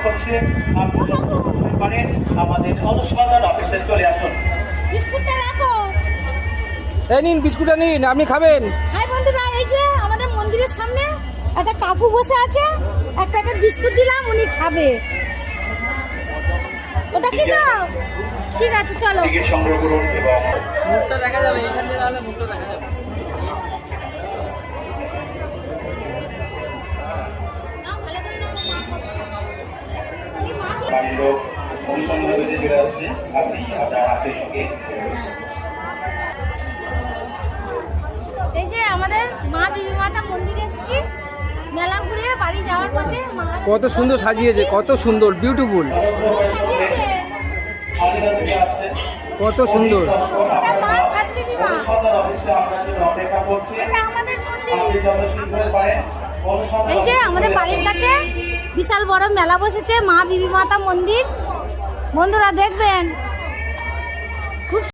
করছে আপনি যত সময় পারেন আমাদের অনুসন্ধান অফিসে চলে আসুন। বিস্কুটটা রাখো। এই নিন বিস্কুটটা নিন, আপনি খাবেন। হাই বন্ধুরা, এই যে আমাদের মন্দিরের সামনে একটা কাকু বসে আছে, এক প্যাকেট বিস্কুট দিলাম, উনি খাবে। ওটা কি দাও? ঠিক আছে, চলো। টিকিট সংগ্রহ করুন এবং মুখটা দেখা যাবে, এইখান দিয়ে তাহলে মুখটা দেখা যাবে। বাড়ির লোক অনুসন্ধান অফিসে চলে আসবে। আপনি আপনার হাতের সঙ্গে এই যে আমাদের মা বিবি মাতা মন্দিরে এসেছি, মেলা ঘুরে বাড়ি যাওয়ার পথে কত সুন্দর সাজিয়েছে, কত সুন্দর, বিউটিফুল, সাজিয়েছে। আলিগড় থেকে আসছে। কত সুন্দর। এটা মা সাত বিবি মা, অনুসন্ধান অফিসে আপনার জন্য অপেক্ষা করছে। এটা আমাদের মন্দির। আপনি যত শীঘ্র পারেন অনুসন্ধান এই যে অফিসে আমাদের চলে বাড়ির আসুন। কাছে বিশাল বড় মেলা বসেছে, মা বিবি মাতা মন্দির। বন্ধুরা দেখবেন।